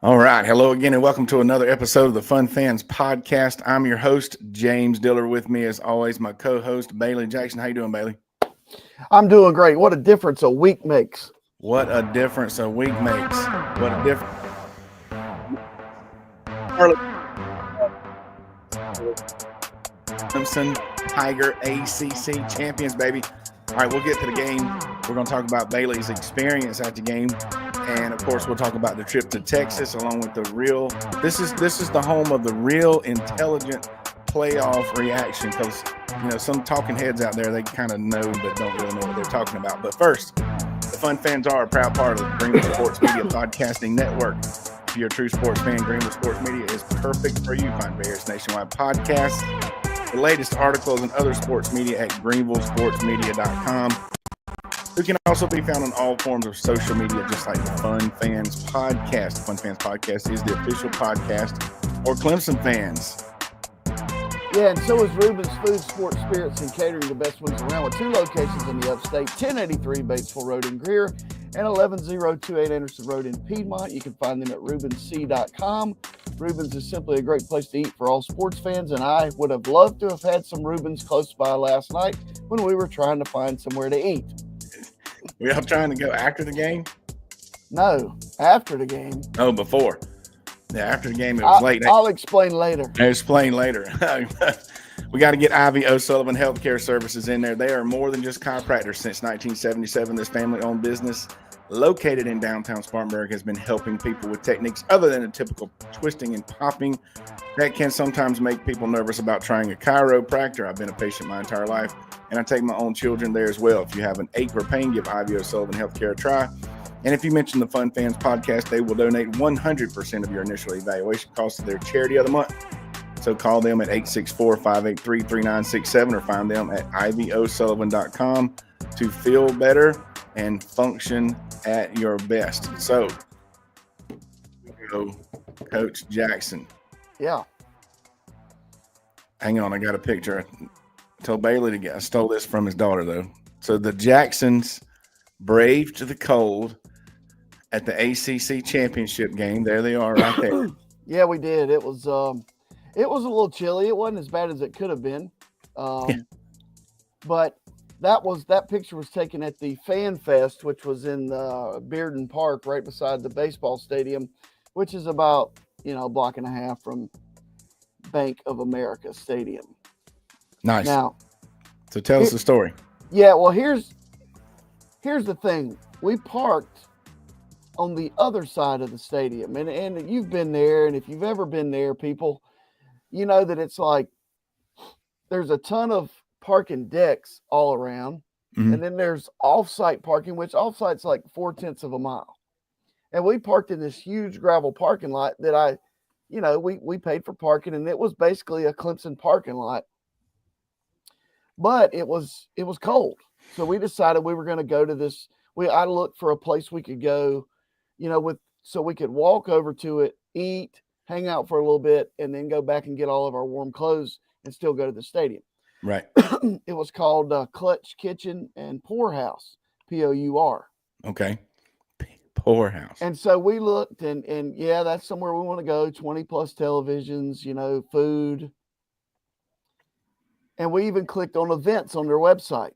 All right. Hello again, and welcome to another episode of the Fun Fans Podcast. I'm your host, James Diller. With me, as always, my co-host, Bailey Jackson. How you doing, Bailey? I'm doing great. What a difference a week makes. What a difference a week makes. What a difference. Clemson Tiger ACC champions, baby. All right, we'll get to the game. We're going to talk about Bailey's experience at the game. And, of course, we'll talk about the trip to Texas along with the real – this is the home of the real intelligent playoff reaction because, you know, some talking heads out there, they kind of know but don't really know what they're talking about. But first, the Fun Fans are a proud part of the Greenville Sports Media Podcasting Network. If you're a true sports fan, Greenville Sports Media is perfect for you. Find various nationwide podcasts, the latest articles, and other sports media at greenvillesportsmedia.com. We can also be found on all forms of social media, just like the Fun Fans Podcast. The Fun Fans Podcast is the official podcast for Clemson fans. Yeah, and so is Ruben's Food, Sports, Spirits, and Catering, the best ones around, with 2 locations in the upstate, 1083 Batesville Road in Greer and 11028 Anderson Road in Piedmont. You can find them at rubensc.com. Rubens is simply a great place to eat for all sports fans, and I would have loved to have had some Rubens close by last night when we were trying to find somewhere to eat. Were y'all trying to go after the game? No, after the game. Oh, before. Yeah, after the game, it was late. I'll explain later. Explain later. We got to get Ivy O'Sullivan Healthcare Services in there. They are more than just chiropractors. Since 1977, this family-owned business located in downtown Spartanburg has been helping people with techniques other than a typical twisting and popping that can sometimes make people nervous about trying a chiropractor. I've been a patient my entire life, and I take my own children there as well. If you have an ache or pain, give Ivy O'Sullivan Healthcare a try. And if you mention the Fun Fans Podcast, they will donate 100% of your initial evaluation cost to their charity of the month. So call them at 864-583-3967 or find them at ivyosullivan.com to feel better and function at your best. So, go, Coach Jackson. Yeah. Hang on, I got a picture. I told Bailey to get. I stole this from his daughter, though. So the Jacksons braved the cold at the ACC Championship game. There they are right there. Yeah, we did. It was a little chilly. It wasn't as bad as it could have been. But that picture was taken at the Fan Fest, which was in Bearden Park right beside the baseball stadium, which is about, a block and a half from Bank of America Stadium. Nice. Now, so tell us the story. Yeah, well, here's the thing. We parked on the other side of the stadium, and you've been there, and if you've ever been there, people, you know that it's like there's a ton of parking decks all around, and then there's off-site parking, which off-site's like 0.4 of a mile. And we parked in this huge gravel parking lot that we paid for parking, and it was basically a Clemson parking lot. But it was cold. So we decided we were going to go to this. I looked for a place we could go, so we could walk over to it, eat, hang out for a little bit, and then go back and get all of our warm clothes and still go to the stadium. Right. It was called Clutch Kitchen and Pour House, Pour. Okay. Pour House. And so we looked, and yeah, that's somewhere we want to go. 20 plus televisions, food. And we even clicked on events on their website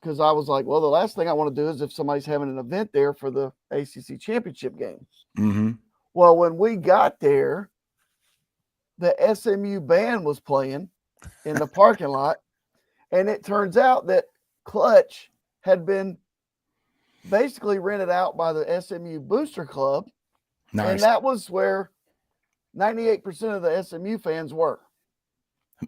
because I was like, well, the last thing I want to do is if somebody's having an event there for the ACC Championship game. Mm-hmm. Well, when we got there, the SMU band was playing in the parking lot, and it turns out that Clutch had been basically rented out by the SMU Booster Club. Nice. And that was where 98% of the SMU fans were.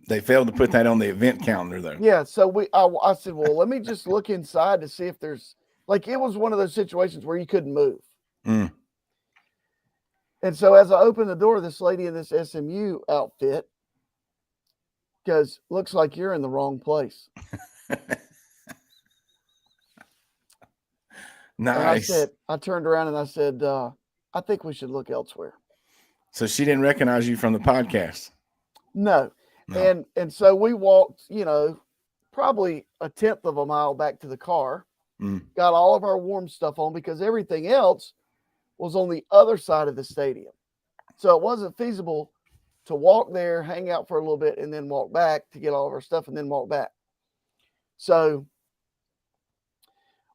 They failed to put that on the event calendar, though. Yeah, so I said, well, let me just look inside to see if there's it was one of those situations where you couldn't move. Mm. And so as I opened the door, this lady in this SMU outfit goes, looks like you're in the wrong place. Nice. And I turned around and I said, I think we should look elsewhere. So she didn't recognize you from the podcast? No. And so we walked, probably 1/10 of a mile back to the car, got all of our warm stuff on because everything else was on the other side of the stadium. So it wasn't feasible to walk there, hang out for a little bit, and then walk back to get all of our stuff and then walk back. So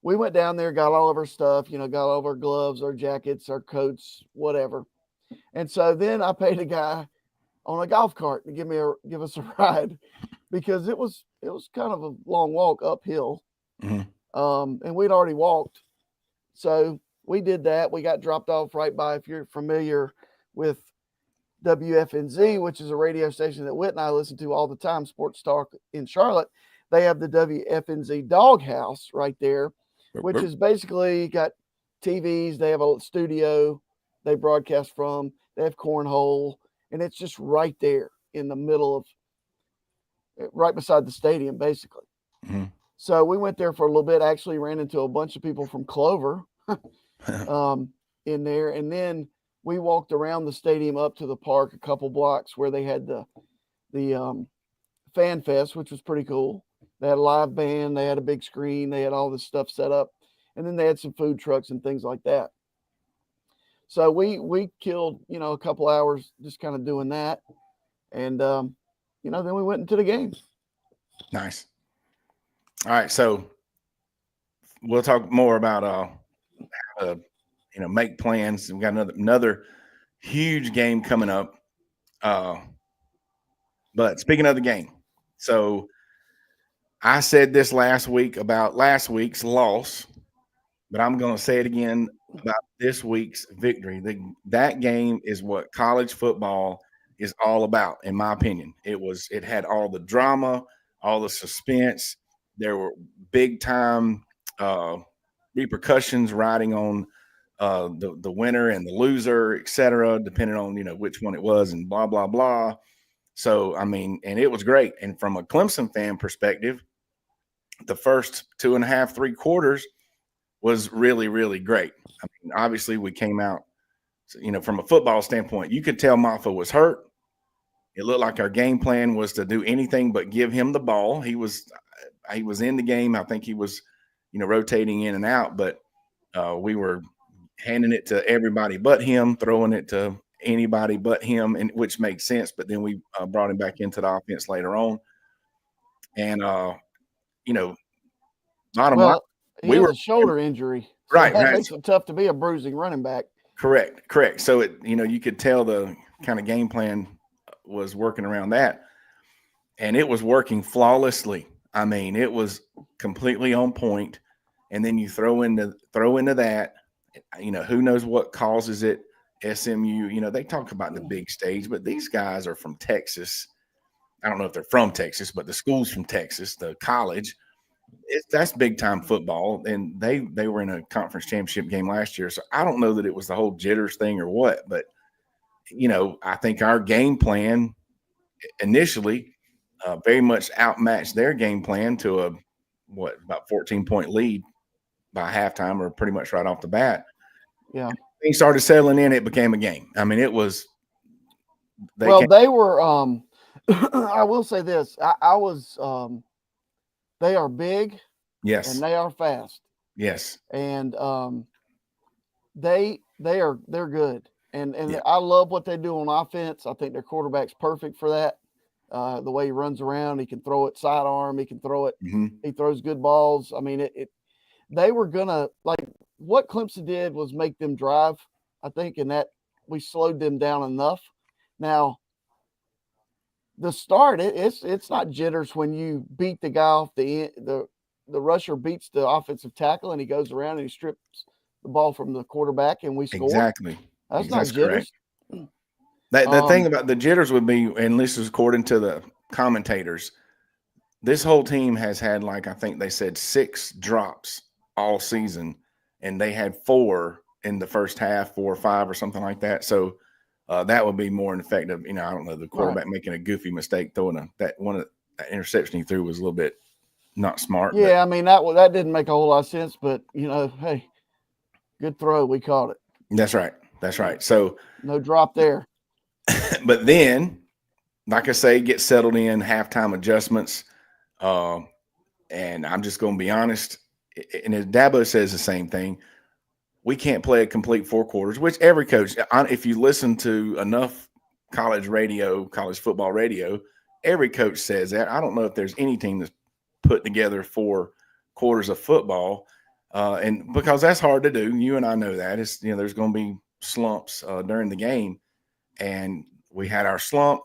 we went down there, got all of our stuff, got all of our gloves, our jackets, our coats, whatever. And so then I paid a guy on a golf cart to give us a ride because it was kind of a long walk uphill. And we'd already walked. So we did that. We got dropped off right by, if you're familiar with WFNZ, which is a radio station that Whit and I listen to all the time, sports talk in Charlotte. They have the WFNZ Doghouse right there, which is basically got TVs. They have a studio they broadcast from. They have cornhole, and it's just right there in the middle of, right beside the stadium, basically. So we went there for a little bit. Actually ran into a bunch of people from Clover in there. And then we walked around the stadium up to the park a couple blocks where they had the Fan Fest, which was pretty cool. They had a live band. They had a big screen. They had all this stuff set up. And then they had some food trucks and things like that. So we killed, a couple hours just kind of doing that. And, then we went into the game. Nice. All right. So we'll talk more about, how to, make plans. We've got another huge game coming up. But speaking of the game, so I said this last week about last week's loss, but I'm going to say it again about this week's victory. That game is what college football is all about, in my opinion. It had all the drama, all the suspense. There were big time repercussions riding on the winner and the loser, et cetera, depending on, which one it was and blah, blah, blah. So, and it was great. And from a Clemson fan perspective, the first 2.5, 3 quarters was really, really great. Obviously we came out, from a football standpoint, you could tell Maffa was hurt. It looked like our game plan was to do anything but give him the ball. He was in the game. I think he was, rotating in and out, but we were handing it to everybody but him, throwing it to anybody but him, and which makes sense. But then we brought him back into the offense later on. And, bottom line, he has a shoulder injury. So right. That makes it tough to be a bruising running back. Correct. So you could tell the kind of game plan was working around that, and it was working flawlessly. It was completely on point. And then you throw into that, who knows what causes it. SMU, they talk about the big stage, but these guys are from Texas. I don't know if they're from Texas, but the school's from Texas, the college. That's big time football, and they were in a conference championship game last year. So I don't know that it was the whole jitters thing or what, but I think our game plan initially very much outmatched their game plan to about 14-point lead by halftime, or pretty much right off the bat. Yeah, things started settling in. It became a game. It was. They were. I will say this. I was. They are big. Yes. And they are fast. Yes. And they're good. And yeah. I love what they do on offense. I think their quarterback's perfect for that. The way he runs around, he can throw it sidearm. He can throw it. Mm-hmm. He throws good balls. They were gonna, like, what Clemson did was make them drive, I think, and that we slowed them down enough. Now, the start, it's not jitters when you beat the guy off the rusher beats the offensive tackle and he goes around and he strips the ball from the quarterback and we score. Exactly. That's not jitters. Correct. The thing about the jitters would be, and this is according to the commentators, this whole team has had, like, I think they said 6 drops all season, and they had 4 in the first half, 4 or 5 or something like that. So that would be more effective. I don't know, the quarterback making a goofy mistake, throwing that interception he threw was a little bit not smart. Yeah, that didn't make a whole lot of sense, but hey, good throw. We caught it. That's right. So no drop there. But then, like I say, get settled in, halftime adjustments. And I'm just going to be honest. And as Dabo says the same thing, we can't play a complete 4 quarters, which every coach, if you listen to enough college football radio, every coach says that. I don't know if there's any team that's put together 4 quarters of football. And because that's hard to do. You and I know that. It's, there's going to be slumps during the game. And we had our slump.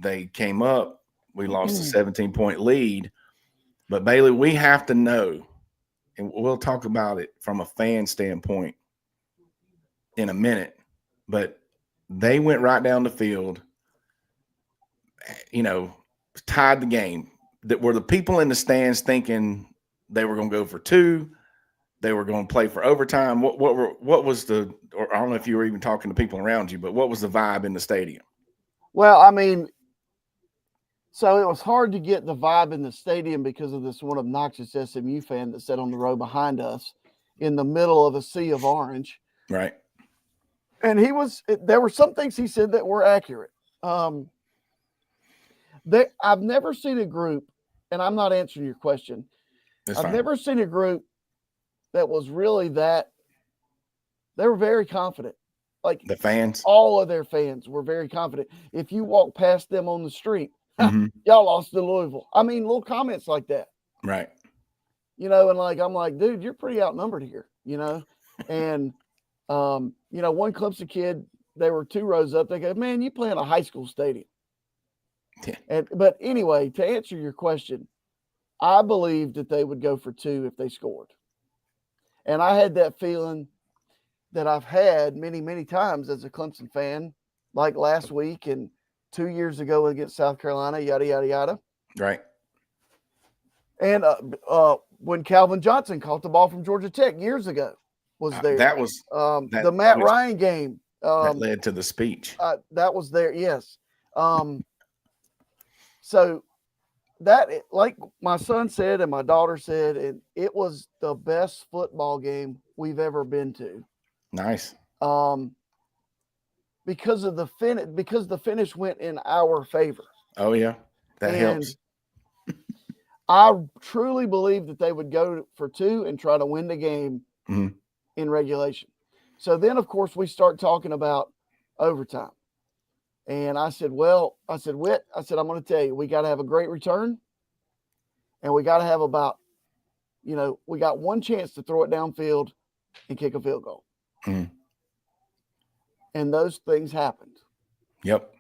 They came up. We lost a 17-point lead. But, Bailey, we have to know, and we'll talk about it from a fan standpoint in a minute, but they went right down the field, tied the game. That were the people in the stands thinking they were going to go for 2, they were going to play for overtime. What was or I don't know if you were even talking to people around you, but what was the vibe in the stadium? Well, I mean, so it was hard to get the vibe in the stadium because of this one obnoxious SMU fan that sat on the row behind us in the middle of a sea of orange. Right. And there were some things he said that were accurate. I've never seen a group, and I'm not answering your question. I've never seen a group that was really they were very confident. Like the fans, all of their fans were very confident. If you walk past them on the street, mm-hmm. y'all lost to Louisville. I mean, little comments like that. Right. And I'm like, dude, you're pretty outnumbered here, and, one Clemson kid, they were 2 rows up. They go, man, you play in a high school stadium. Yeah. But anyway, to answer your question, I believed that they would go for 2 if they scored. And I had that feeling that I've had many, many times as a Clemson fan, like last week and 2 years ago against South Carolina, yada, yada, yada. Right. And when Calvin Johnson caught the ball from Georgia Tech years ago was there. That was the Matt Ryan game. That led to the speech. That was there, yes. So that, like my son said and my daughter said, it was the best football game we've ever been to. Nice. Because of the finish went in our favor. Oh yeah, that helps. I truly believe that they would go for 2 and try to win the game in regulation. So then, of course, we start talking about overtime. And I said, Whit, I'm going to tell you, we got to have a great return. And we got to have we got one chance to throw it downfield and kick a field goal. Mm. And those things happened. Yep.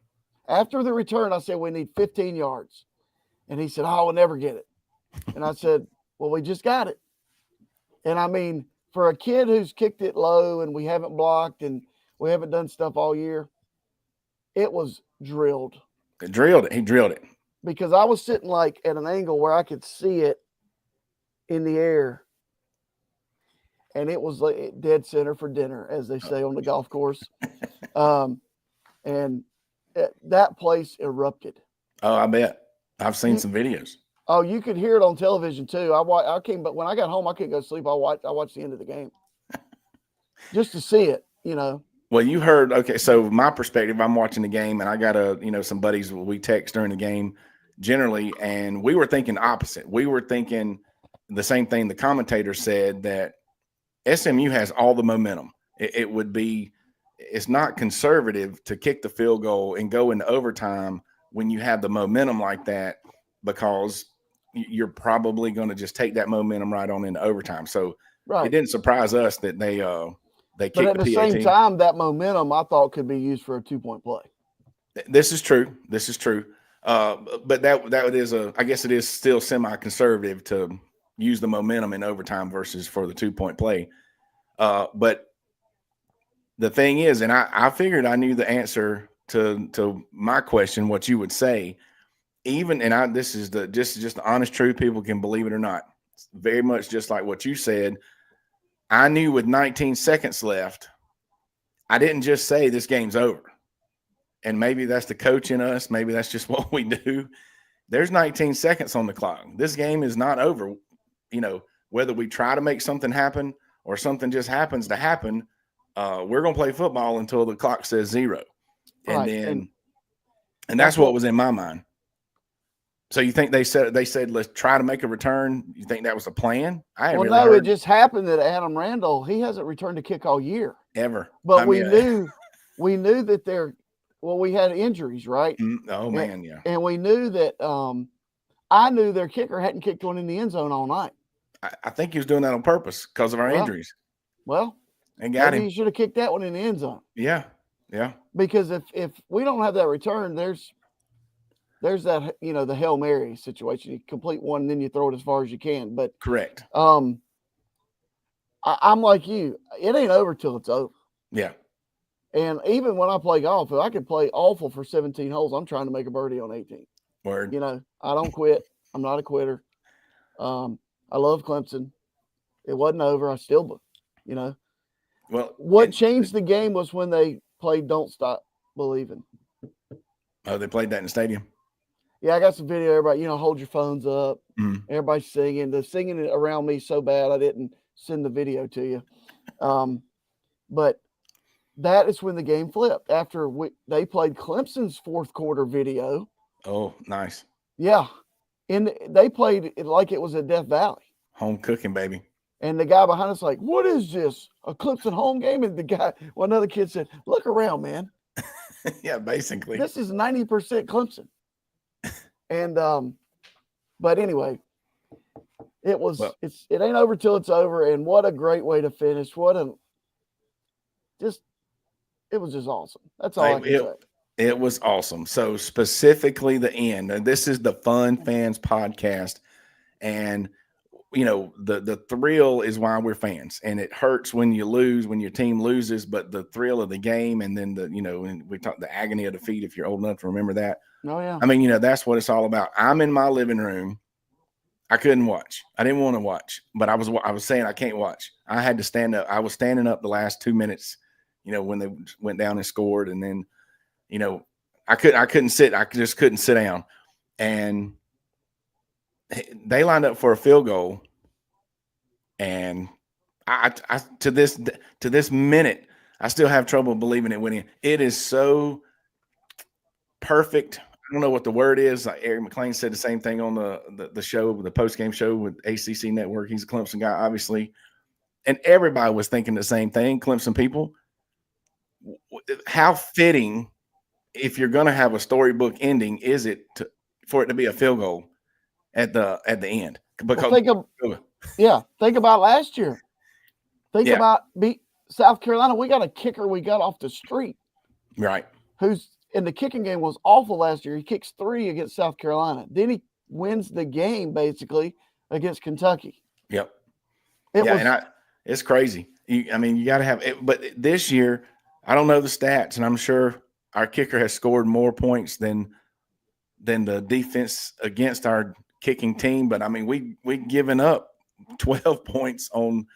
After the return, I said, we need 15 yards. And he said, we'll never get it. And I said, well, we just got it. And I mean, for a kid who's kicked it low and we haven't blocked and we haven't done stuff all year, it was drilled. He drilled it. Because I was sitting like at an angle where I could see it in the air. And it was like dead center for dinner, as they say on the golf course. And that place erupted. Oh, I bet. I've seen some videos. Oh, you could hear it on television too. But when I got home, I couldn't go to sleep. I watched the end of the game just to see it, Well, you heard, okay, so my perspective, I'm watching the game and I got some buddies we text during the game generally, and we were thinking opposite. We were thinking the same thing the commentator said, that SMU has all the momentum. It's not conservative to kick the field goal and go into overtime when you have the momentum like that, because you're probably going to just take that momentum right on into overtime. So It didn't surprise us that they kicked but at the the PAT. same time, that momentum I thought could be used for a 2-point play. This is true. But that is I guess it is still semi-conservative to use the momentum in overtime versus for the 2-point play. But the thing is, and I figured I knew the answer to my question, what you would say, this is just the honest truth. People can believe it or not. It's very much just like what you said. I knew with 19 seconds left, I didn't just say this game's over. And maybe that's the coach in us. Maybe that's just what we do. There's 19 seconds on the clock. This game is not over. Whether we try to make something happen or something just happens to happen, we're going to play football until the clock says 0. And Right. then, and that's what was in my mind. So you think they said let's try to make a return? You think that was the plan? I hadn't really no, heard it just happened that Adam Randall, he hasn't returned a kick all year. ever. But we knew that we had injuries, right? Oh man, yeah. And we knew that I knew their kicker hadn't kicked one in the end zone all night. I think he was doing that on purpose because of our injuries. Well, and got him. He should have kicked that one in the end zone. Yeah. Because if we don't have that return, there's that, the Hail Mary situation. You complete one and then you throw it as far as you can. But correct. I'm like you. It ain't over till it's over. Yeah. And even when I play golf, if I could play awful for 17 holes, I'm trying to make a birdie on 18. Word. I don't quit. I'm not a quitter. I love Clemson. It wasn't over. I still, Well, what changed the game was when they played Don't Stop Believing. Oh, they played that in the stadium? Yeah, I got some video. Everybody, hold your phones up. Mm. Everybody's singing. They're singing it around me so bad I didn't send the video to you. But that is when the game flipped. After they played Clemson's fourth quarter video. Oh, nice. Yeah. And they played it like it was at Death Valley. Home cooking, baby. And the guy behind us like, what is this? A Clemson home game? And one other kid said, look around, man. Yeah, basically. This is 90% Clemson. And but anyway, it ain't over till it's over. And what a great way to finish. It was just awesome. That's all I can say. It was awesome. So specifically the end. And this is the Fun Fans podcast. And the thrill is why we're fans, and it hurts when you lose, when your team loses, but the thrill of the game, and then and we talk the agony of defeat, if you're old enough to remember that. Oh yeah. I mean, that's what it's all about. I'm in my living room. I couldn't watch. I didn't want to watch, but I was saying I can't watch. I had to stand up. I was standing up the last 2 minutes, when they went down and scored, and then, I couldn't sit. I just couldn't sit down, and they lined up for a field goal, and I to this minute, I still have trouble believing it went in. It is so perfect. I don't know what the word is. Like Eric McLean said the same thing on the show, the post-game show with ACC Network. He's a Clemson guy, obviously, and everybody was thinking the same thing. Clemson people, how fitting, if you're going to have a storybook ending, is it for it to be a field goal at the end? Because think about last year. Think about South Carolina. We got a kicker we got off the street, right? Who's in the kicking game was awful last year. He kicks 3 against South Carolina. Then he wins the game basically against Kentucky. Yep. It's crazy. You got to have it. But this year, I don't know the stats, and I'm sure our kicker has scored more points than the defense against our kicking team. But we given up 12 points on.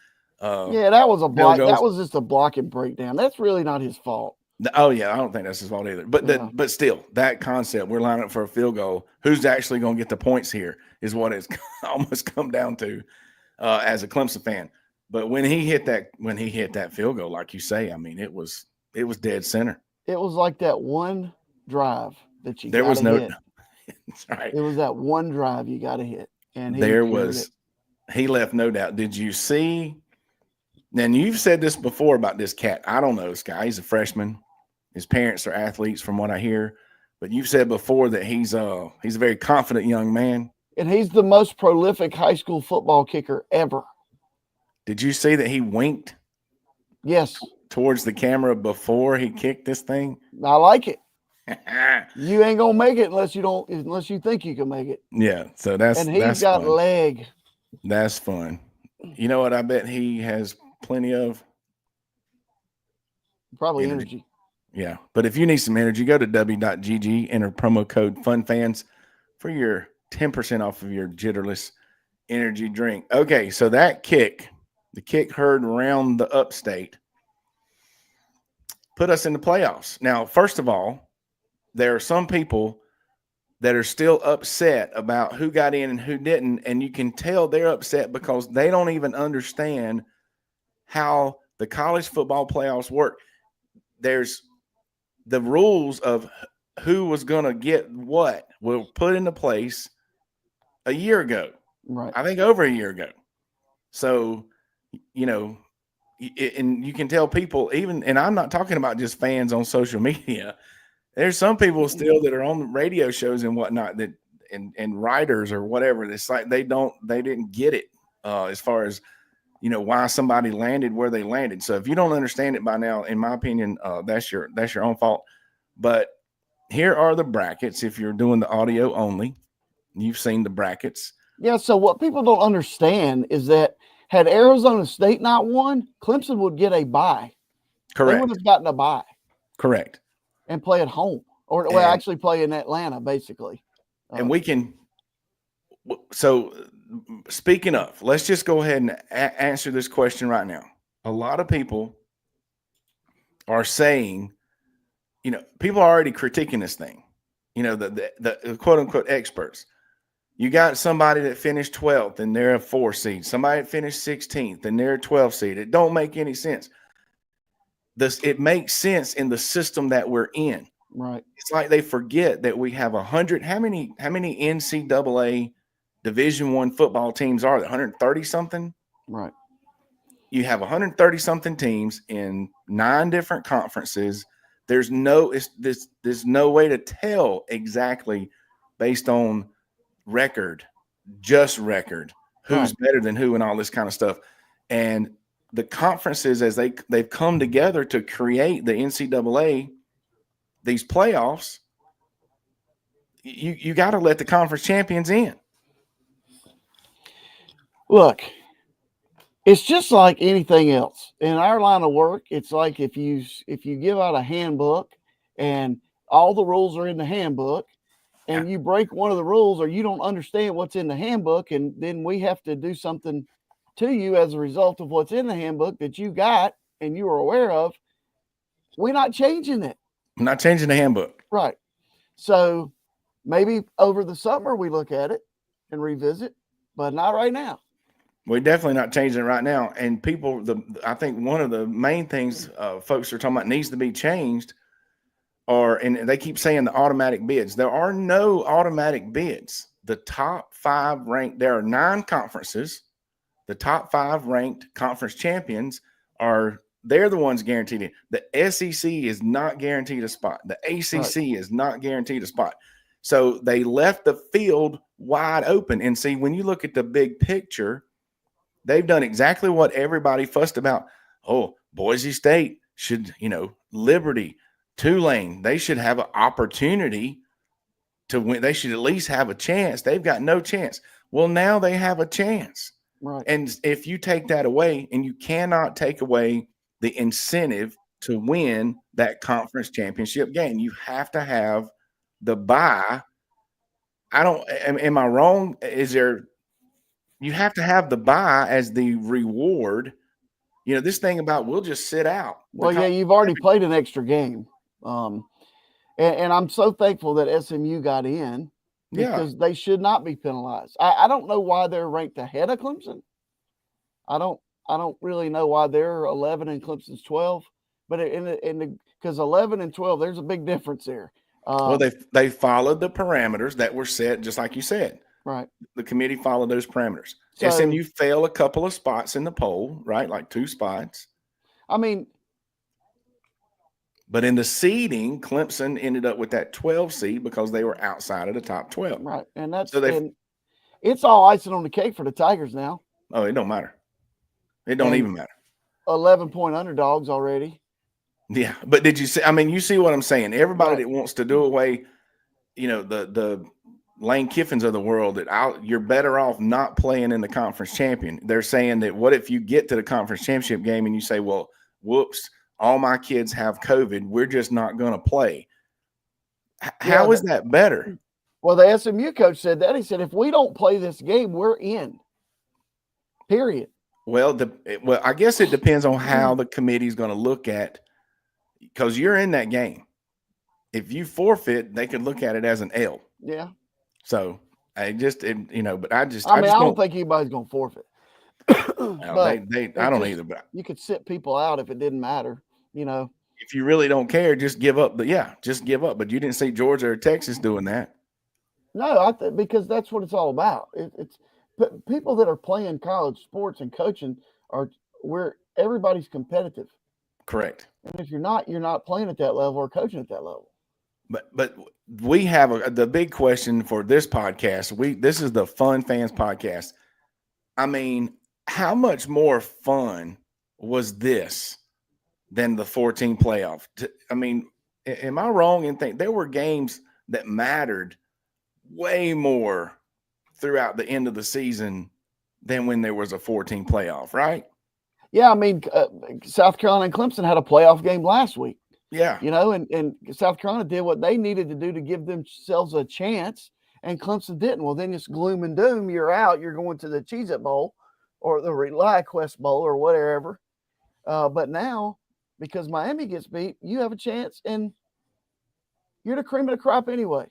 That was a block. That was just a blocking breakdown. That's really not his fault. Oh yeah, I don't think that's his fault either. But but still, that concept, we're lining up for a field goal. Who's actually going to get the points here is what it's almost come down to as a Clemson fan. But when he hit that field goal, like you say, it was dead center. It was like that one drive that you. There was no. Hit. That's right. It was that one drive you got to hit, and he left no doubt. Did you see? And you've said this before about this cat. I don't know this guy. He's a freshman. His parents are athletes, from what I hear. But you've said before that he's a very confident young man. And he's the most prolific high school football kicker ever. Did you see that he winked? Yes. Towards the camera before he kicked this thing? I like it. You ain't gonna make it unless you think you can make it. Yeah. So he's got fun. leg. That's fun. You know what I bet he has plenty of? Probably energy. Yeah. But if you need some energy, go to w.gg, enter promo code FUNFANS for your 10% off of your Jitterless energy drink. Okay, so the kick heard around the upstate, put us in the playoffs. Now, first of all, there are some people that are still upset about who got in and who didn't, and you can tell they're upset because they don't even understand how the college football playoffs work. There's the rules of who was going to get what were put into place a year ago. Right. I think over a year ago. So, and you can tell people even, and I'm not talking about just fans on social media. There's some people still that are on radio shows and whatnot that, and writers or whatever. It's like they didn't get it as far as, why somebody landed where they landed. So if you don't understand it by now, in my opinion, that's your own fault. But here are the brackets. If you're doing the audio only, you've seen the brackets. Yeah. So what people don't understand is that had Arizona State not won, Clemson would get a bye. Correct. They would have gotten a bye. Correct. And play at home, or actually play in Atlanta, basically. And we can. So, speaking of, let's just go ahead and answer this question right now. A lot of people are saying, people are already critiquing this thing. The quote unquote experts. You got somebody that finished 12th and they're a 4 seed. Somebody that finished 16th and they're a 12 seed. It don't make any sense. It makes sense in the system that we're in. Right. It's like they forget that we have 100. How many NCAA Division I football teams are there? 130 something. Right. You have 130 something teams in 9 different conferences. There's no way to tell exactly based on record, who's better than who and all this kind of stuff. And the conferences, as they've come together to create the NCAA, these playoffs, you got to let the conference champions in. Look, it's just like anything else in our line of work. It's like if you give out a handbook and all the rules are in the handbook, and you break one of the rules or you don't understand what's in the handbook, and then we have to do something to you as a result of what's in the handbook that you got and you were aware of, we're not changing it. I'm not changing the handbook. Right. So maybe over the summer we look at it and revisit, but not right now. We're definitely not changing it right now. And people, I think one of the main things folks are talking about needs to be changed and they keep saying the automatic bids. There are no automatic bids. The top 5 ranked, there are 9 conferences. The top 5 ranked conference champions they're the ones guaranteed it. The SEC is not guaranteed a spot. The ACC is not guaranteed a spot. So they left the field wide open. And see, when you look at the big picture, they've done exactly what everybody fussed about. Oh, Boise State should, Liberty, Tulane, they should have an opportunity to win. They should at least have a chance. They've got no chance. Well, now they have a chance. Right. And if you take that away, and you cannot take away the incentive to win that conference championship game, you have to have the bye. Am I wrong? You have to have the bye as the reward. This thing about we'll just sit out. Well, yeah, you've already played an extra game. And I'm so thankful that SMU got in because they should not be penalized. I don't know why they're ranked ahead of Clemson. I don't really know why they're 11 and Clemson's 12, but because 11 and 12, there's a big difference there. Well, they followed the parameters that were set, just like you said. Right. The committee followed those parameters. So, SMU fell a couple of spots in the poll, right? Like 2 spots. I mean, but in the seeding, Clemson ended up with that 12 seed because they were outside of the top 12. Right. And and it's all icing on the cake for the Tigers now. Oh, it don't matter. It don't even matter. 11-point underdogs already. Yeah. But did you see, you see what I'm saying? Everybody that wants to do away, the Lane Kiffins of the world, that you're better off not playing in the conference champion. They're saying that what if you get to the conference championship game and you say, well, whoops, all my kids have COVID. We're just not going to play. How is that better? Well, the SMU coach said that. He said, if we don't play this game, we're in. Period. Well, I guess it depends on how the committee is going to look at, because you're in that game. If you forfeit, they could look at it as an L. Yeah. So but I don't think anybody's going to forfeit. I don't either. But you could sit people out if it didn't matter. If you really don't care, just give up. Just give up. But you didn't see Georgia or Texas doing that. No, because that's what it's all about. It's people that are playing college sports and coaching are where everybody's competitive. Correct. And if you're not playing at that level or coaching at that level. But we have the big question for this podcast. This is the Fun Fans podcast. I mean, how much more fun was this than the 14 playoff? I mean, am I wrong in thinking there were games that mattered way more throughout the end of the season than when there was a 14 playoff, right? Yeah, I mean, South Carolina and Clemson had a playoff game last week. Yeah. And South Carolina did what they needed to do to give themselves a chance, and Clemson didn't. Well, then it's gloom and doom. You're out. You're going to the Cheez-It Bowl or the Rely Quest Bowl or whatever. But now, because Miami gets beat, you have a chance, and you're the cream of the crop anyway.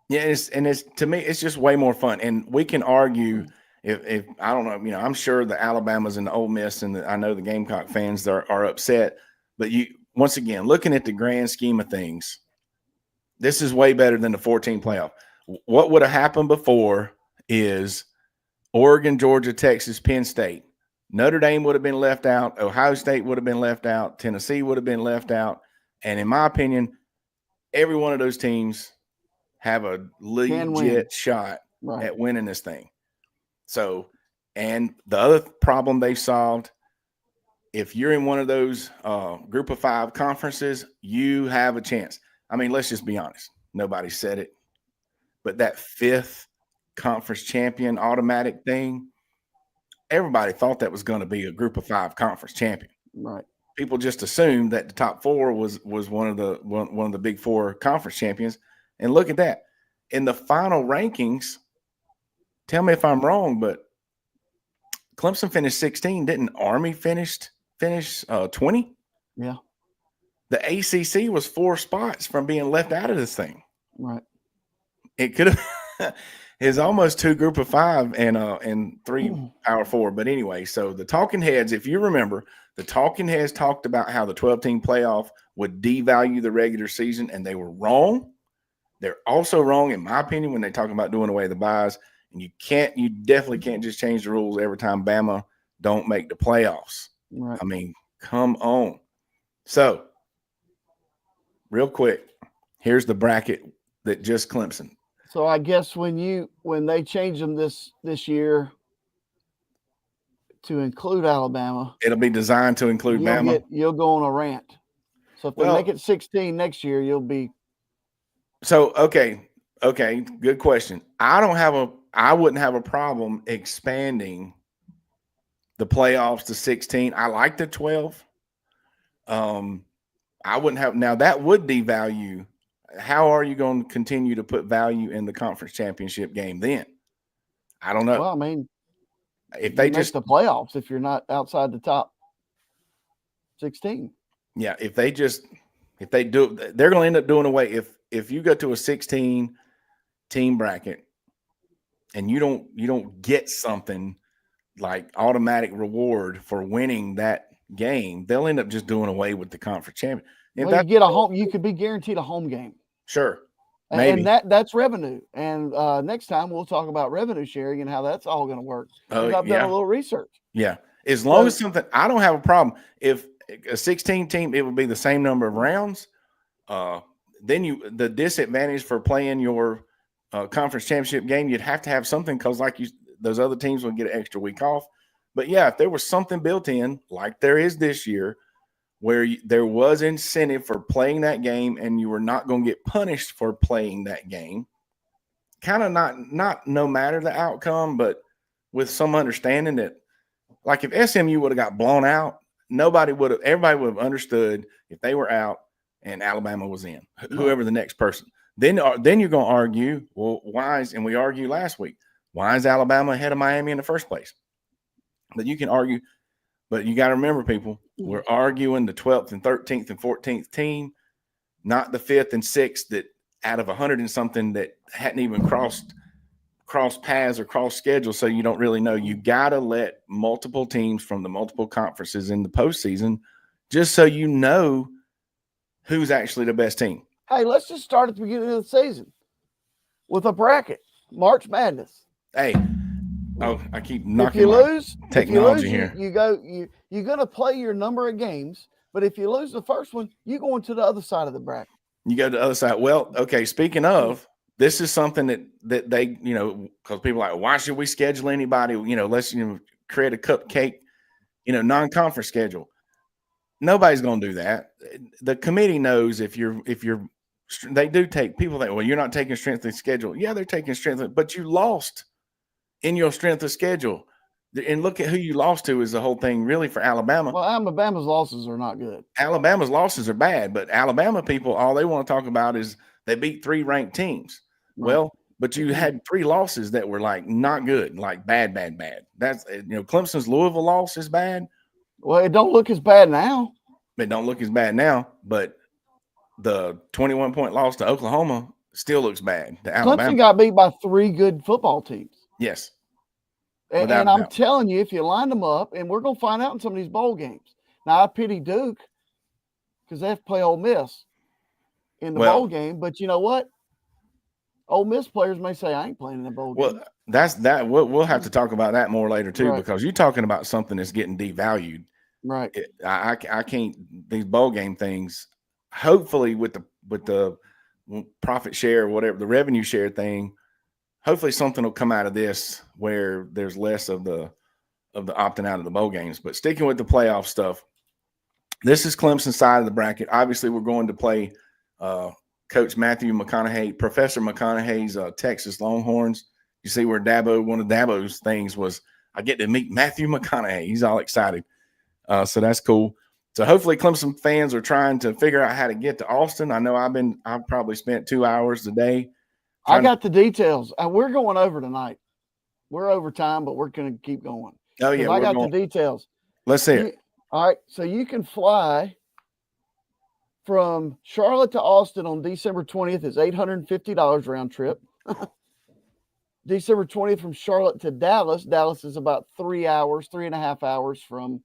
Yeah, it's to me, it's just way more fun. And we can argue if I don't know, I'm sure the Alabamas and the Ole Miss and I know the Gamecock fans are upset, but once again, looking at the grand scheme of things, this is way better than the 14 playoff. What would have happened before is Oregon, Georgia, Texas, Penn State. Notre Dame would have been left out. Ohio State would have been left out. Tennessee would have been left out. And in my opinion, every one of those teams have a legit shot at winning this thing. So, and the other problem they solved, if you're in one of those group of 5 conferences, you have a chance. I mean, let's just be honest. Nobody said it, but that 5th conference champion automatic thing, everybody thought that was going to be a group of 5 conference champion. Right. People just assumed that the top 4 was one of the big 4 conference champions. And look at that. In the final rankings, tell me if I'm wrong, but Clemson finished 16. Didn't Army finish 20? Yeah. The ACC was 4 spots from being left out of this thing. Right. It could have is almost 2 group of 5 and 3 power 4. But anyway, so the talking heads, if you remember, the talking heads talked about how the 12-team playoff would devalue the regular season, and they were wrong. They're also wrong, in my opinion, when they talk about doing away the buys. And you definitely can't just change the rules every time Bama don't make the playoffs. Right. I mean, come on. So, real quick, here's the bracket that just Clemson. So I guess when they change them this year to include Alabama, it'll be designed to include Bama. You'll go on a rant. So if they make it 16 next year, you'll be. So okay, good question. I wouldn't have a problem expanding the playoffs to 16. I like the 12. I wouldn't have. Now that would devalue. How are you going to continue to put value in the conference championship game then? I don't know. Well, I mean, if they just the playoffs, if you're not outside the top 16. Yeah, if they do, they're going to end up doing away. If you go to a 16-team bracket and you don't get something like automatic reward for winning that game, they'll end up just doing away with the conference champion. Well, you get a home. You could be guaranteed a home game. Sure, maybe. And that's revenue. And next time we'll talk about revenue sharing and how that's all going to work. I've done a little research. Yeah, as long as something, I don't have a problem. If a 16 team, it would be the same number of rounds. Then the disadvantage for playing your conference championship game, you'd have to have something because those other teams would get an extra week off. But yeah, if there was something built in like there is this year, where there was incentive for playing that game and you were not going to get punished for playing that game, kind of not no matter the outcome, but with some understanding that, like if SMU would have got blown out, everybody would have understood if they were out and Alabama was in, whoever the next person. Then you're going to argue, well, and we argued last week, why is Alabama ahead of Miami in the first place? But you can argue, but you got to remember, people, we're arguing the 12th and 13th and 14th team, not the 5th and 6th that out of 100 and something that hadn't even crossed paths or crossed schedules, so you don't really know. You got to let multiple teams from the multiple conferences in the postseason just so you know who's actually the best team. Hey, let's just start at the beginning of the season with a bracket. March Madness. Hey, I keep If knocking you my lose, technology here. you're gonna play your number of games. But if you lose the first one, you go into the other side of the bracket. You go to the other side. Well, okay. Speaking of, this is something that they, because people are like, why should we schedule anybody? Let's create a cupcake, non-conference schedule. Nobody's going to do that. The committee knows if you're they do take people that, well, you're not taking strength of schedule. Yeah, they're taking strength, but you lost in your strength of schedule. And look at who you lost to is the whole thing really for Alabama. Well, Alabama's losses are not good. Alabama's losses are bad, but Alabama people, all they want to talk about is they beat 3 ranked teams. Right. Well, but you had 3 losses that were like not good, like bad. That's Clemson's Louisville loss is bad. Well, it don't look as bad now. It don't look as bad now, but the 21-point loss to Oklahoma still looks bad to Alabama. Clemson got beat by 3 good football teams. Yes. And I'm telling you, if you line them up, and we're going to find out in some of these bowl games. Now, I pity Duke because they have to play Ole Miss in the bowl game. But you know what? Ole Miss players may say, I ain't playing in the bowl game. Well, we'll have to talk about that more later, too, because you're talking about something that's getting devalued. Right. I can't – these bowl game things, hopefully with the profit share or whatever, the revenue share thing, hopefully something will come out of this where there's less of the opting out of the bowl games. But sticking with the playoff stuff, this is Clemson's side of the bracket. Obviously, we're going to play Coach Matthew McConaughey, Professor McConaughey's Texas Longhorns. You see where one of Dabo's things was, I get to meet Matthew McConaughey. He's all excited. So that's cool. So hopefully Clemson fans are trying to figure out how to get to Austin. I know I've probably spent 2 hours a day. I got the details. We're going over tonight. We're over time, but we're going to keep going. Oh, yeah. I got the details. Let's see it. All right. So you can fly from Charlotte to Austin on December 20th. It's $850 round trip. December 20th from Charlotte to Dallas. Dallas is about 3.5 hours from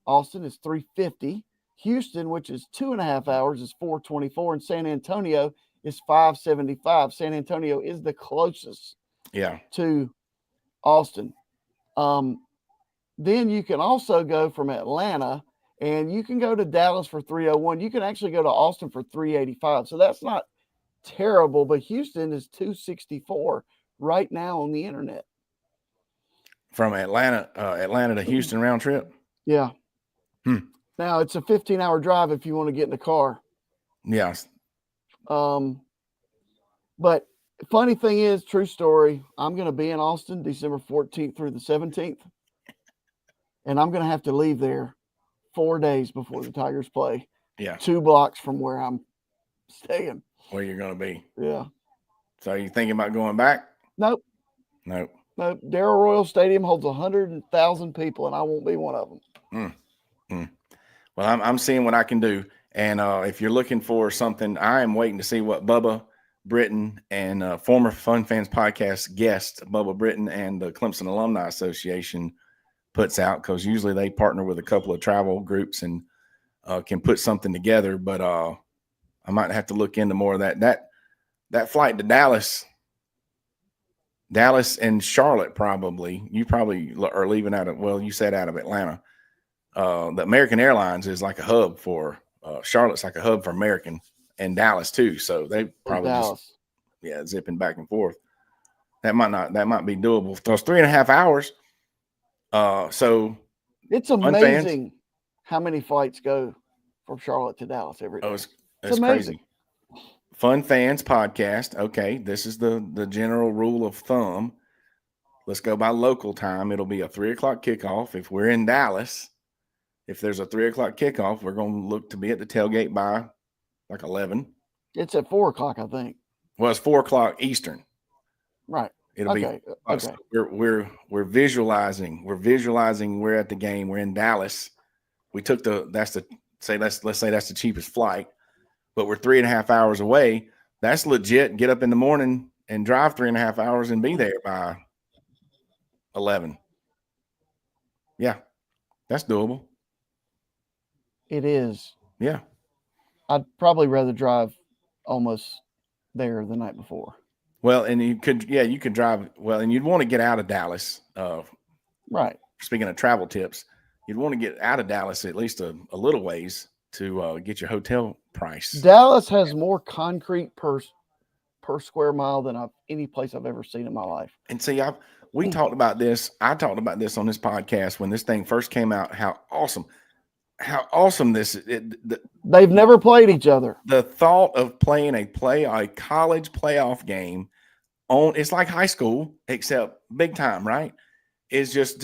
Austin. It's $350. Houston, which is 2.5 hours, is $424. And San Antonio is $575. San Antonio is the closest to Austin. Then you can also go from Atlanta and you can go to Dallas for $301. You can actually go to Austin for $385. So that's not terrible, but Houston is $264 right now on the internet. From Atlanta to Houston round trip? Yeah. Now it's a 15-hour drive if you want to get in the car. Yes. But funny thing is, true story, I'm going to be in Austin December 14th through the 17th. And I'm going to have to leave there 4 days before the Tigers play. Yeah. 2 blocks from where I'm staying. Where you're going to be. Yeah. So are you thinking about going back? Nope. Darrell Royal Stadium holds 100,000 people, and I won't be one of them. Well, I'm seeing what I can do. And if you're looking for something, I am waiting to see what Bubba Britton and former Fun Fans podcast guest Bubba Britton and the Clemson Alumni Association puts out, because usually they partner with a couple of travel groups and can put something together. But I might have to look into more of that. That flight to Dallas and Charlotte, probably. You probably are leaving out of, well, you said out of Atlanta. The American Airlines is like a hub for Charlotte's like a hub for American, and Dallas too. So they probably just zipping back and forth. That might be doable. So it's 3.5 hours. So it's amazing how many flights go from Charlotte to Dallas every day. It's amazing. Crazy. Fun Fans podcast. Okay, this is the general rule of thumb. Let's go by local time. It'll be a 3:00 kickoff. If we're in Dallas, if there's a 3:00 kickoff, we're going to look to be at the tailgate by like 11. It's at 4:00, I think. Well, it's 4:00 Eastern. Right. It'll be. Okay. We're visualizing. We're at the game. We're in Dallas. We took let's say that's the cheapest flight, but we're 3.5 hours away. That's legit. Get up in the morning and drive 3.5 hours and be there by 11. Yeah, that's doable. It is. Yeah. I'd probably rather drive almost there the night before. Well, and you could drive well, and you'd want to get out of Dallas. Right. Speaking of travel tips, you'd want to get out of Dallas at least a little ways to get your hotel price. Dallas has more concrete per square mile than any place I've ever seen in my life. And see, we talked about this. I talked about this on this podcast when this thing first came out. How awesome this is. They've never played each other. The thought of playing a college playoff game it's like high school except big time, right? It's just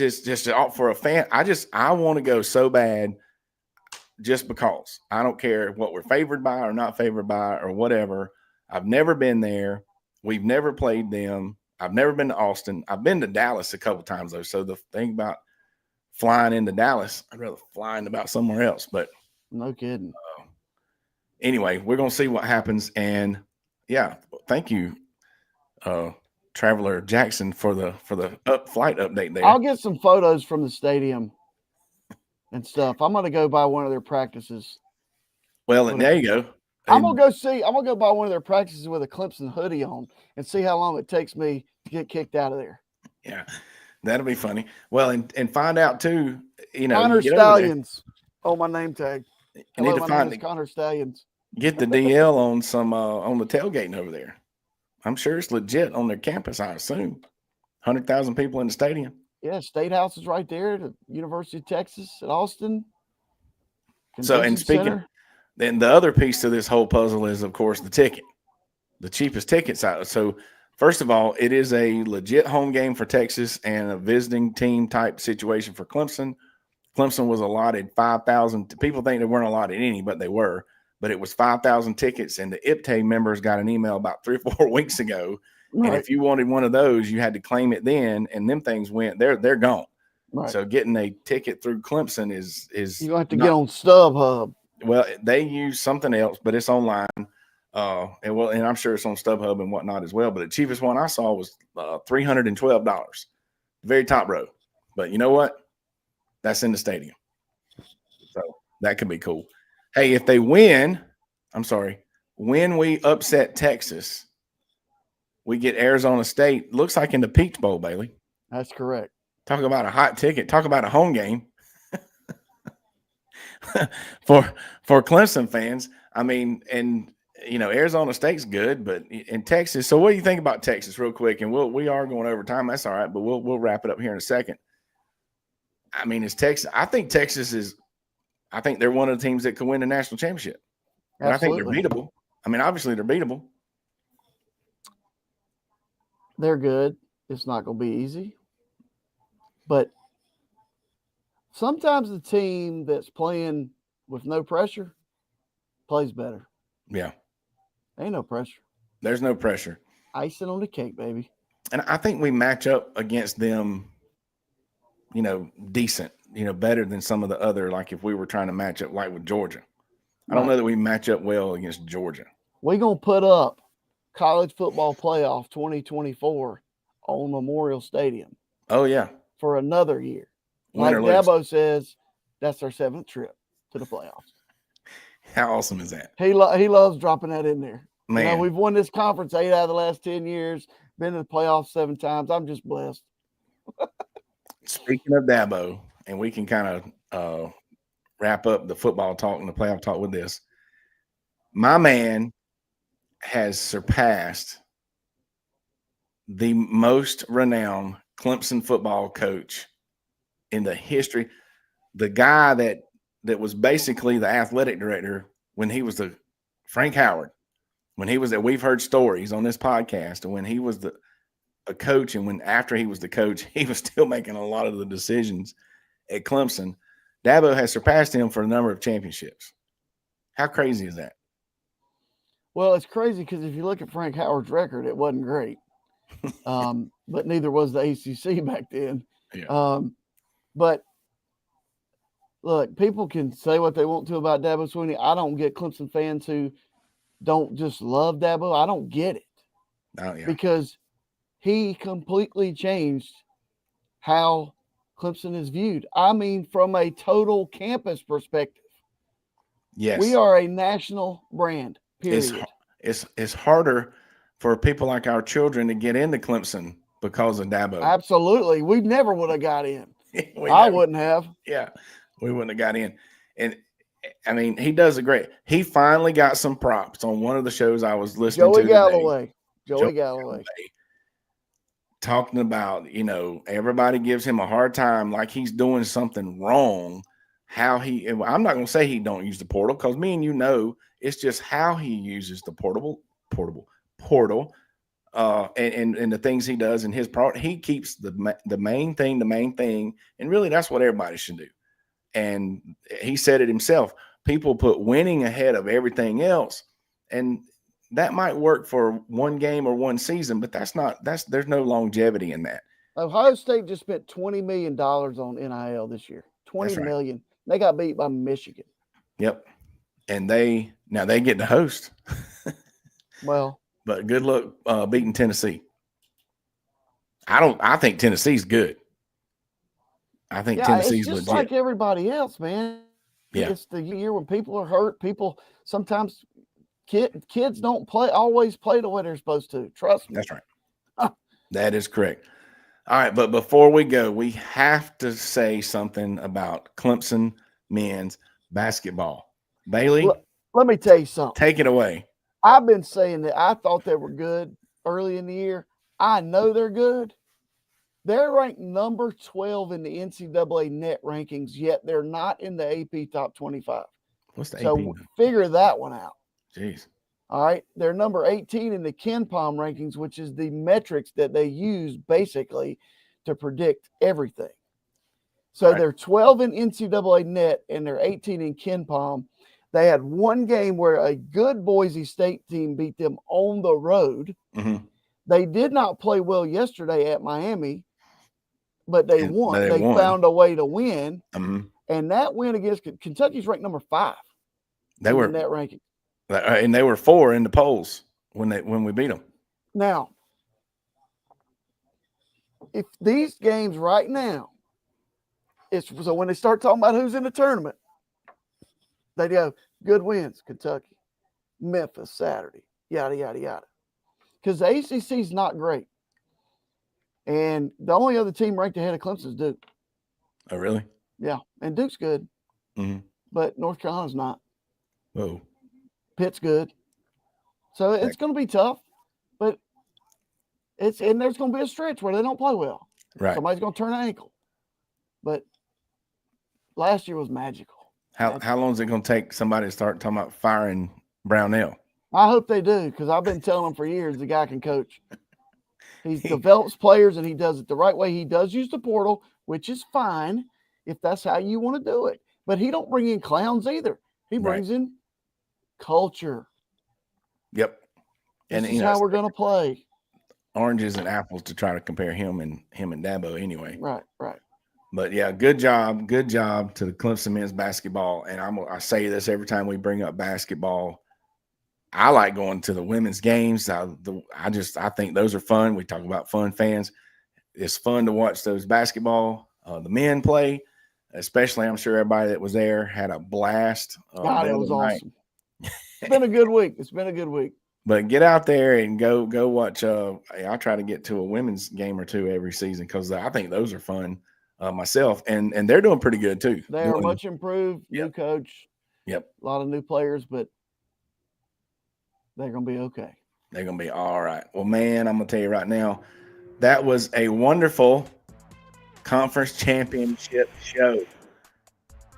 for a fan. I want to go so bad just because. I don't care what we're favored by or not favored by or whatever. I've never been there. We've never played them. I've never been to Austin. I've been to Dallas a couple times though. So the thing about flying into Dallas, I'd rather fly into about somewhere else. But no kidding. Anyway, we're gonna see what happens. And yeah, thank you, Traveler Jackson, for the flight update there. I'll get some photos from the stadium and stuff. I'm gonna go by one of their practices. Well, there you go. I'm gonna go by one of their practices with a Clemson hoodie on and see how long it takes me to get kicked out of there. Yeah, that'll be funny. Well, and find out too. Connor Stallions. Oh, my name tag. You need to find Connor Stallions. Get the DL on some on the tailgating over there. I'm sure it's legit on their campus. I assume 100,000 people in the stadium. Yeah, State House is right there. The University of Texas at Austin. So, and speaking, then the other piece to this whole puzzle is, of course, the ticket, the cheapest tickets out. So, first of all, it is a legit home game for Texas and a visiting team type situation for Clemson. Clemson was allotted 5,000. People think they weren't allotted any, but they were. But it was 5,000 tickets, and the IPTAY members got an email about 3 or 4 weeks ago. Right. And if you wanted one of those, you had to claim it then, and them things went. They're gone. Right. So getting a ticket through Clemson is you have to get on StubHub. Well, they use something else, but it's online. And I'm sure it's on StubHub and whatnot as well. But the cheapest one I saw was $312, very top row. But you know what? That's in the stadium, so that could be cool. Hey, if they win, when we upset Texas, we get Arizona State. Looks like in the Peach Bowl, Bailey. That's correct. Talk about a hot ticket. Talk about a home game for Clemson fans. I mean, and Arizona State's good, but in Texas. So what do you think about Texas, real quick? And we are going over time. That's all right, but we'll wrap it up here in a second. I mean, it's Texas. I think they're one of the teams that could win the national championship. And I think they're beatable. I mean, obviously they're beatable. They're good. It's not going to be easy. But sometimes the team that's playing with no pressure plays better. Yeah. Ain't no pressure. There's no pressure. Icing on the cake, baby. And I think we match up against them, decent, better than some of the other, like if we were trying to match up like with Georgia. I don't know that we match up well against Georgia. We're going to put up college football playoff 2024 on Memorial Stadium. Oh, yeah. For another year. Like Dabo says, that's our 7th trip to the playoffs. How awesome is that? He loves dropping that in there. Man. We've won this conference 8 out of the last 10 years, been to the playoffs 7 times. I'm just blessed. Speaking of Dabo, and we can kind of wrap up the football talk and the playoff talk with this. My man has surpassed the most renowned Clemson football coach in the history. The guy that was basically the athletic director when he was Frank Howard, when he was we've heard stories on this podcast, and when he was a coach, and after he was the coach, he was still making a lot of the decisions at Clemson. Dabo has surpassed him for a number of championships. How crazy is that? Well, it's crazy because if you look at Frank Howard's record, it wasn't great. But neither was the ACC back then. Yeah. But look, people can say what they want to about Dabo Swinney. I don't get Clemson fans who don't just love Dabo. I don't get it. Oh, yeah. Because he completely changed how Clemson is viewed. I mean, from a total campus perspective. Yes. We are a national brand, period. It's harder for people like our children to get into Clemson because of Dabo. Absolutely. We never would have got in. I wouldn't have. Yeah, we wouldn't have got in. And I mean, he does a great. He finally got some props on one of the shows I was listening to today. Joey Galloway. Talking about, everybody gives him a hard time like he's doing something wrong. I'm not going to say he don't use the portal, because me and it's just how he uses the portal, and the things he does in his part. He keeps the main thing, and really that's what everybody should do. And he said it himself. People put winning ahead of everything else, and that might work for one game or one season, but there's no longevity in that. Ohio State just spent $20 million on NIL this year. $20 million. They got beat by Michigan. Yep. And they get to host. Well, but good luck beating Tennessee. I think Tennessee's good. I think Tennessee's it's just legit. like everybody else, man. Yeah. It's the year when people are hurt. People sometimes kids don't always play the way they're supposed to. Trust me. That's right. That is correct. All right, but before we go, we have to say something about Clemson men's basketball. Bailey, let me tell you something. Take it away. I've been saying that I thought they were good early in the year. I know they're good. They're ranked number 12 in the NCAA net rankings, yet they're not in the AP top 25. What's the AP? So figure that one out. Jeez. All right. They're number 18 in the KenPom rankings, which is the metrics that they use basically to predict everything. So they're 12 in NCAA net and they're 18 in KenPom. They had one game where a good Boise State team beat them on the road. Mm-hmm. They did not play well yesterday at Miami, but they won. They won. Found a way to win. Mm-hmm. And that win against Kentucky's ranked number 5. They were in that ranking. And they were 4 in the polls when we beat them. Now, if these games right now, so when they start talking about who's in the tournament, they go, good wins, Kentucky, Memphis, Saturday, yada, yada, yada. Because the ACC is not great. And the only other team ranked ahead of Clemson is Duke. Oh, really? Yeah. And Duke's good. Mm-hmm. But North Carolina's not. Whoa. Pitt's good. So it's going to be tough. But there's going to be a stretch where they don't play well. Right. Somebody's going to turn an ankle. But last year was magical. How long is it going to take somebody to start talking about firing Brownell? I hope they do, because I've been telling them for years the guy can coach. He develops players, and he does it the right way. He does use the portal, which is fine if that's how you want to do it. But he don't bring in clowns either. He brings in culture. Yep. This is how we're going to play. Oranges and apples to try to compare him and Dabo anyway. Right. But yeah, good job to the Clemson men's basketball. And I say this every time we bring up basketball. I like going to the women's games. I think those are fun. We talk about fun fans. It's fun to watch those basketball, the men play, especially. I'm sure everybody that was there had a blast. God, it was awesome. It's been a good week. But get out there and go watch. I try to get to a women's game or two every season, because I think those are fun myself. And they're doing pretty good too. They are much improved. New coach. Yep. A lot of new players, but they're going to be okay. They're going to be all right. Well, man, I'm going to tell you right now, that was a wonderful conference championship show.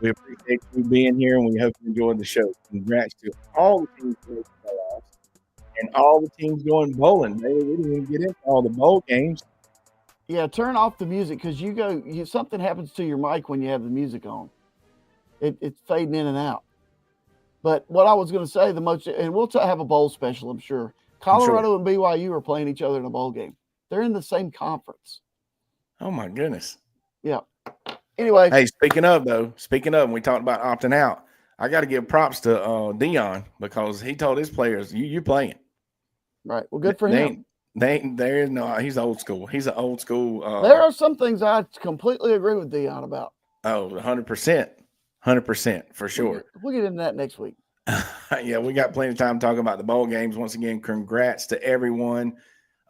We appreciate you being here, and we hope you enjoyed the show. Congrats to all the teams going to the playoffs and all the teams going bowling. Maybe we didn't even get into all the bowl games. Yeah, turn off the music, because something happens to your mic when you have the music on. It's fading in and out. But what I was going to say, and we'll have a bowl special, I'm sure. Colorado and BYU are playing each other in a bowl game. They're in the same conference. Oh, my goodness. Yeah. Anyway. Hey, speaking of, we talked about opting out. I got to give props to Dion, because he told his players, you're playing. Right. Well, good for him. He's old school. He's an old school. There are some things I completely agree with Dion about. Oh, 100%. 100% for sure. We'll get into that next week. Yeah, we got plenty of time talking about the bowl games. Once again, congrats to everyone.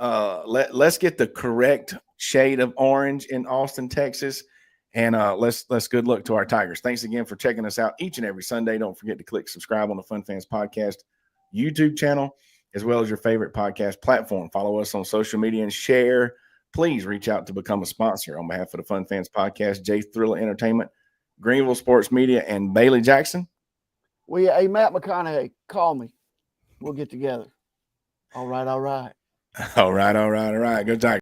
Let's get the correct shade of orange in Austin, Texas. And let's good luck to our Tigers. Thanks again for checking us out each and every Sunday. Don't forget to click subscribe on the Fun Fans Podcast YouTube channel, as well as your favorite podcast platform. Follow us on social media and share. Please reach out to become a sponsor on behalf of the Fun Fans Podcast, J Thriller Entertainment, Greenville Sports Media, and Bailey Jackson. Hey, Matt McConaughey, call me. We'll get together. All right. All right. Good Tigers.